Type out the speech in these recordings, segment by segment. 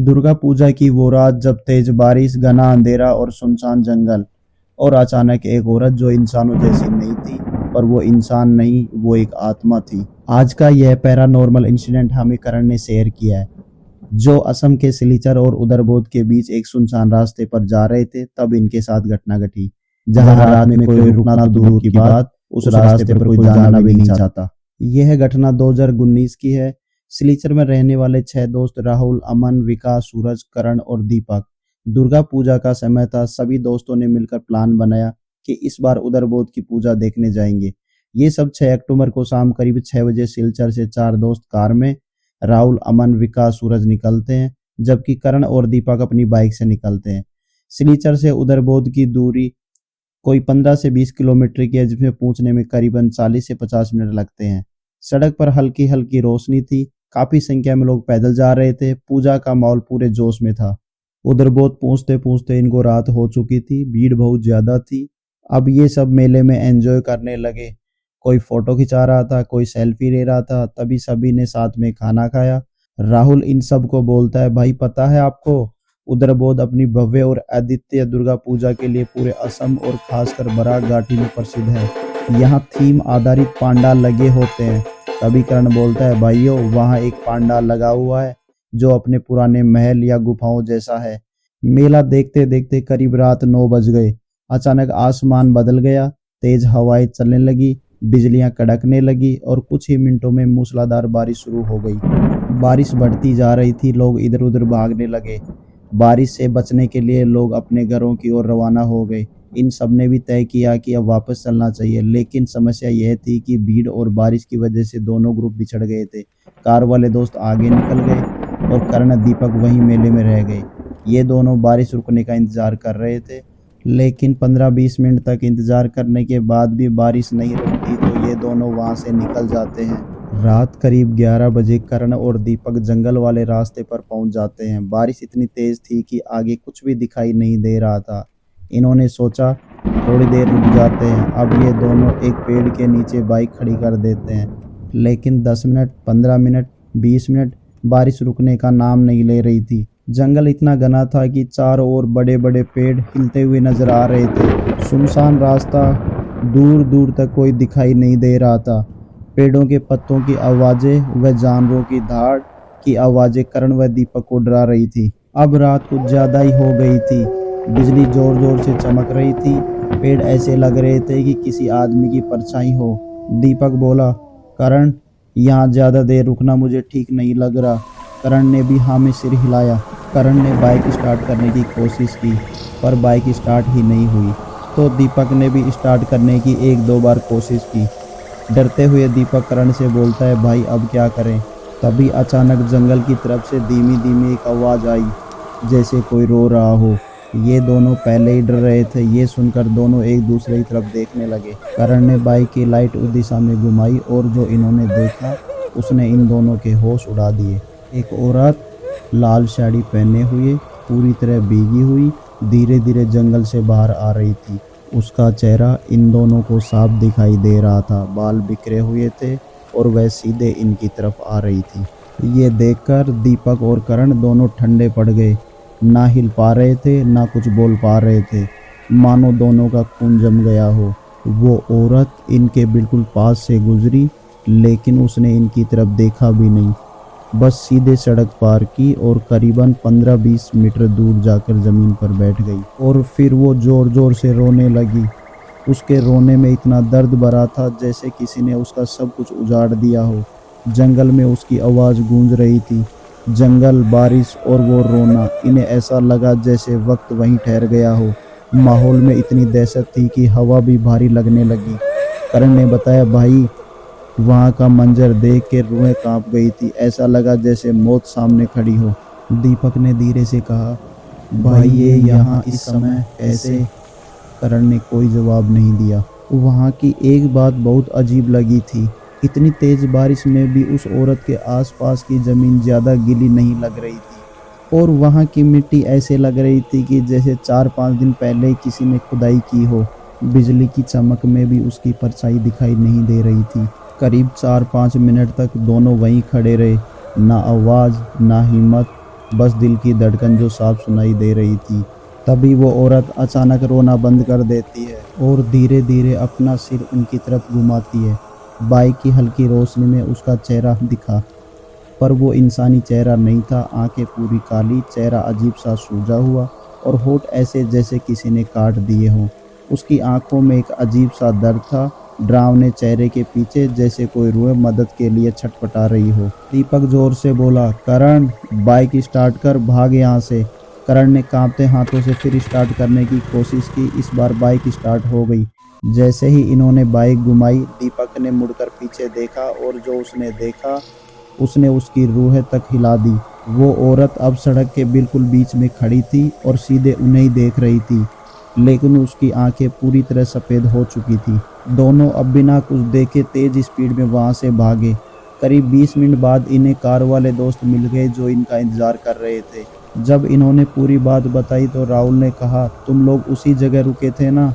दुर्गा पूजा की वो रात जब तेज बारिश, घना अंधेरा और सुनसान जंगल, और अचानक एक औरत जो इंसानों जैसी नहीं थी, पर वो इंसान नहीं, वो एक आत्मा थी। आज का यह पैरानॉर्मल इंसिडेंट हमें करण ने शेयर किया है, जो असम के सिलीचर और उदरबोध के बीच एक सुनसान रास्ते पर जा रहे थे। तब इनके साथ घटना घटी, जहां रात में कोई रुकना तो दूर की बात, उस रास्ते पर कोई जाना भी नहीं चाहता। यह घटना 2019 की है। सिलीचर में रहने वाले 6 दोस्त राहुल, अमन, विकास, सूरज, करण और दीपक। दुर्गा पूजा का समय था। सभी दोस्तों ने मिलकर प्लान बनाया कि इस बार उदरबोध की पूजा देखने जाएंगे। ये सब 6 अक्टूबर को शाम करीब 6 बजे सिलचर से 4 दोस्त कार में, राहुल, अमन, विकास, सूरज निकलते हैं, जबकि करण और दीपक अपनी बाइक से निकलते हैं। सिलीचर से उदरबोध की दूरी कोई 15 से 20 किलोमीटर की है, जिसमें पहुंचने में करीबन 40 से 50 मिनट लगते हैं। सड़क पर हल्की हल्की रोशनी थी। काफी संख्या में लोग पैदल जा रहे थे। पूजा का माहौल पूरे जोश में था। उदरबोध पहुंचते पहुंचते इनको रात हो चुकी थी। भीड़ बहुत ज्यादा थी। अब ये सब मेले में एंजॉय करने लगे। कोई फोटो खिंचा रहा था, कोई सेल्फी ले रहा था। तभी सभी ने साथ में खाना खाया। राहुल इन सब को बोलता है, भाई पता है आपको, उदरबोध अपनी भव्य और अद्वितीय दुर्गा पूजा के लिए पूरे असम और खासकर बराक घाटी में प्रसिद्ध है। यहाँ थीम आधारित पांडाल लगे होते हैं। तभी करण बोलता है, भाइयों वहाँ एक पांडाल लगा हुआ है जो अपने पुराने महल या गुफाओं जैसा है। मेला देखते देखते करीब रात 9 बज गए। अचानक आसमान बदल गया। तेज हवाएं चलने लगी, बिजलियां कड़कने लगी और कुछ ही मिनटों में मूसलाधार बारिश शुरू हो गई। बारिश बढ़ती जा रही थी। लोग इधर उधर भागने लगे। बारिश से बचने के लिए लोग अपने घरों की ओर रवाना हो गए। इन सब ने भी तय किया कि अब वापस चलना चाहिए, लेकिन समस्या यह थी कि भीड़ और बारिश की वजह से दोनों ग्रुप बिछड़ गए थे। कार वाले दोस्त आगे निकल गए और करण, दीपक वहीं मेले में रह गए। ये दोनों बारिश रुकने का इंतजार कर रहे थे, लेकिन 15-20 मिनट तक इंतजार करने के बाद भी बारिश नहीं रुकती, तो ये दोनों वहां से निकल जाते हैं। रात करीब 11 बजे करण और दीपक जंगल वाले रास्ते पर पहुंच जाते हैं। बारिश इतनी तेज थी कि आगे कुछ भी दिखाई नहीं दे रहा था। इन्होंने सोचा थोड़ी देर रुक जाते हैं। अब ये दोनों एक पेड़ के नीचे बाइक खड़ी कर देते हैं, लेकिन 10 मिनट, 15 मिनट, 20 मिनट बारिश रुकने का नाम नहीं ले रही थी। जंगल इतना घना था कि चारों ओर बड़े बड़े पेड़ हिलते हुए नजर आ रहे थे। सुनसान रास्ता, दूर दूर तक कोई दिखाई नहीं दे रहा था। पेड़ों के पत्तों की आवाजें व जानवरों की धाड़ की आवाजें करण व दीपक को डरा रही थी। अब रात कुछ ज्यादा ही हो गई थी। बिजली जोर जोर से चमक रही थी। पेड़ ऐसे लग रहे थे कि किसी आदमी की परछाई हो। दीपक बोला, करण यहाँ ज्यादा देर रुकना मुझे ठीक नहीं लग रहा। करण ने भी हाँ में सिर हिलाया। करण ने बाइक स्टार्ट करने की कोशिश की, पर बाइक स्टार्ट ही नहीं हुई। तो दीपक ने भी स्टार्ट करने की 1-2 बार कोशिश की। डरते हुए दीपक करण से बोलता है, भाई अब क्या करें। तभी अचानक जंगल की तरफ से धीमी धीमी एक आवाज़ आई, जैसे कोई रो रहा हो। ये दोनों पहले ही डर रहे थे। ये सुनकर दोनों एक दूसरे की तरफ देखने लगे। करण ने बाइक की लाइट उस दिशा में घुमाई और जो इन्होंने देखा उसने इन दोनों के होश उड़ा दिए। एक औरत लाल साड़ी पहने हुए, पूरी तरह भीगी हुई, धीरे धीरे जंगल से बाहर आ रही थी। उसका चेहरा इन दोनों को साफ दिखाई दे रहा था। बाल बिखरे हुए थे और वह सीधे इनकी तरफ आ रही थी। ये देखकर दीपक और करण दोनों ठंडे पड़ गए। ना हिल पा रहे थे, ना कुछ बोल पा रहे थे, मानो दोनों का खून जम गया हो। वो औरत इनके बिल्कुल पास से गुजरी, लेकिन उसने इनकी तरफ देखा भी नहीं। बस सीधे सड़क पार की और करीबन 15-20 मीटर दूर जाकर जमीन पर बैठ गई। और फिर वो जोर जोर से रोने लगी। उसके रोने में इतना दर्द भरा था जैसे किसी ने उसका सब कुछ उजाड़ दिया हो। जंगल में उसकी आवाज़ गूंज रही थी। जंगल, बारिश और वो रोना, इन्हें ऐसा लगा जैसे वक्त वहीं ठहर गया हो। माहौल में इतनी दहशत थी कि हवा भी भारी लगने लगी। करण ने बताया, भाई वहाँ का मंजर देख के रूहें कांप गई थी। ऐसा लगा जैसे मौत सामने खड़ी हो। दीपक ने धीरे से कहा, भाई ये यहाँ इस समय कैसे? करण ने कोई जवाब नहीं दिया। वहाँ की एक बात बहुत अजीब लगी थी। इतनी तेज बारिश में भी उस औरत के आसपास की ज़मीन ज़्यादा गीली नहीं लग रही थी, और वहाँ की मिट्टी ऐसे लग रही थी कि जैसे 4-5 दिन पहले किसी ने खुदाई की हो। बिजली की चमक में भी उसकी परछाई दिखाई नहीं दे रही थी। करीब 4-5 मिनट तक दोनों वहीं खड़े रहे, ना आवाज़, ना हिम्मत, बस दिल की धड़कन जो साफ सुनाई दे रही थी। तभी वो औरत अचानक रोना बंद कर देती है और धीरे धीरे अपना सिर उनकी तरफ घुमाती है। बाइक की हल्की रोशनी में उसका चेहरा दिखा, पर वो इंसानी चेहरा नहीं था। आंखें पूरी काली, चेहरा अजीब सा सूजा हुआ और होठ ऐसे जैसे किसी ने काट दिए हों। उसकी आंखों में एक अजीब सा दर्द था, डरावने चेहरे के पीछे जैसे कोई रूह मदद के लिए छटपटा रही हो। दीपक जोर से बोला, करण बाइक स्टार्ट कर, भाग यहाँ से। करण ने कांपते हाथों से फिर स्टार्ट करने की कोशिश की। इस बार बाइक स्टार्ट हो गई। जैसे ही इन्होंने बाइक घुमाई, दीपक ने मुड़कर पीछे देखा और जो उसने देखा उसने उसकी रूह तक हिला दी। वो औरत अब सड़क के बिल्कुल बीच में खड़ी थी और सीधे उन्हें ही देख रही थी, लेकिन उसकी आंखें पूरी तरह सफ़ेद हो चुकी थी। दोनों अब बिना कुछ देखे तेज स्पीड में वहां से भागे। करीब 20 मिनट बाद इन्हें कार वाले दोस्त मिल गए जो इनका इंतजार कर रहे थे। जब इन्होंने पूरी बात बताई तो राहुल ने कहा, तुम लोग उसी जगह रुके थे ना?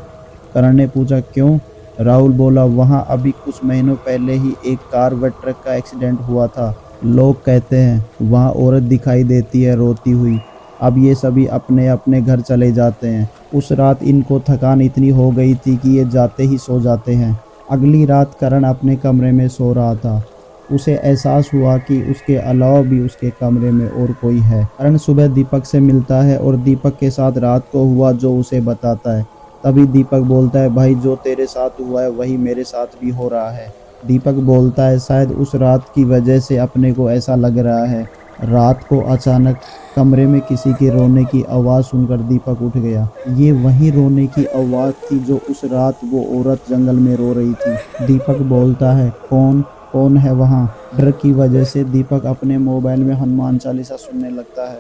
करण ने पूछा, क्यों? राहुल बोला, वहाँ अभी कुछ महीनों पहले ही एक कार व ट्रक का एक्सीडेंट हुआ था। लोग कहते हैं वहाँ औरत दिखाई देती है रोती हुई। अब ये सभी अपने अपने घर चले जाते हैं। उस रात इनको थकान इतनी हो गई थी कि ये जाते ही सो जाते हैं। अगली रात करण अपने कमरे में सो रहा था। उसे एहसास हुआ कि उसके अलावा भी उसके कमरे में और कोई है। करण सुबह दीपक से मिलता है और दीपक के साथ रात को हुआ जो उसे बताता है। तभी दीपक बोलता है, भाई जो तेरे साथ हुआ है वही मेरे साथ भी हो रहा है। दीपक बोलता है, शायद उस रात की वजह से अपने को ऐसा लग रहा है। रात को अचानक कमरे में किसी के रोने की आवाज़ सुनकर दीपक उठ गया। ये वही रोने की आवाज़ थी जो उस रात वो औरत जंगल में रो रही थी। दीपक बोलता है, कौन है वहाँ? डर की वजह से दीपक अपने मोबाइल में हनुमान चालीसा सुनने लगता है।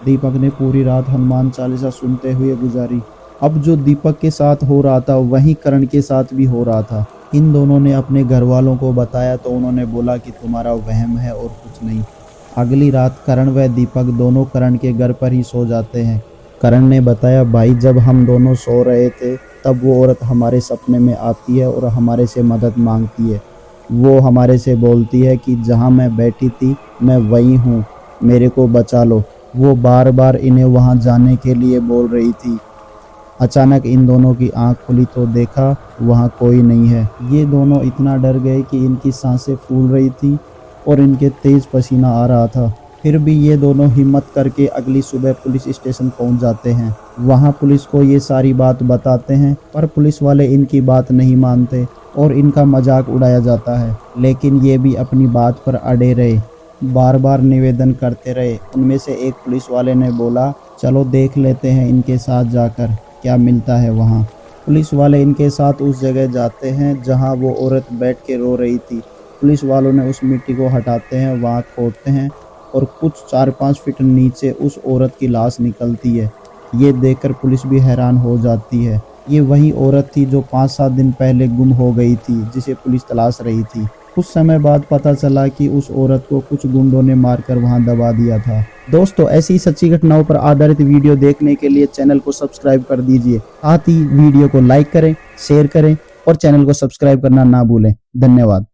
दीपक ने पूरी रात हनुमान चालीसा सुनते हुए गुजारी। अब जो दीपक के साथ हो रहा था वही करण के साथ भी हो रहा था। इन दोनों ने अपने घर वालों को बताया तो उन्होंने बोला कि तुम्हारा वहम है और कुछ नहीं। अगली रात करण व दीपक दोनों करण के घर पर ही सो जाते हैं। करण ने बताया, भाई जब हम दोनों सो रहे थे तब वो औरत हमारे सपने में आती है और हमारे से मदद मांगती है। वो हमारे से बोलती है कि जहाँ मैं बैठी थी मैं वही हूँ, मेरे को बचा लो। वो बार बार इन्हें वहाँ जाने के लिए बोल रही थी। अचानक इन दोनों की आंख खुली तो देखा वहाँ कोई नहीं है। ये दोनों इतना डर गए कि इनकी सांसें फूल रही थी और इनके तेज पसीना आ रहा था। फिर भी ये दोनों हिम्मत करके अगली सुबह पुलिस स्टेशन पहुंच जाते हैं। वहाँ पुलिस को ये सारी बात बताते हैं, पर पुलिस वाले इनकी बात नहीं मानते और इनका मजाक उड़ाया जाता है। लेकिन ये भी अपनी बात पर अड़े रहे, बार बार निवेदन करते रहे। उनमें से एक पुलिस वाले ने बोला, चलो देख लेते हैं इनके साथ जाकर क्या मिलता है वहाँ। पुलिस वाले इनके साथ उस जगह जाते हैं जहाँ वो औरत बैठ के रो रही थी। पुलिस वालों ने उस मिट्टी को हटाते हैं, वहाँ खोदते हैं और कुछ 4-5 फीट नीचे उस औरत की लाश निकलती है। ये देखकर पुलिस भी हैरान हो जाती है। ये वही औरत थी जो 5-7 दिन पहले गुम हो गई थी, जिसे पुलिस तलाश रही थी। कुछ समय बाद पता चला कि उस औरत को कुछ गुंडों ने मारकर वहां दबा दिया था। दोस्तों, ऐसी सच्ची घटनाओं पर आधारित वीडियो देखने के लिए चैनल को सब्सक्राइब कर दीजिए। साथ ही वीडियो को लाइक करें, शेयर करें और चैनल को सब्सक्राइब करना ना भूलें। धन्यवाद।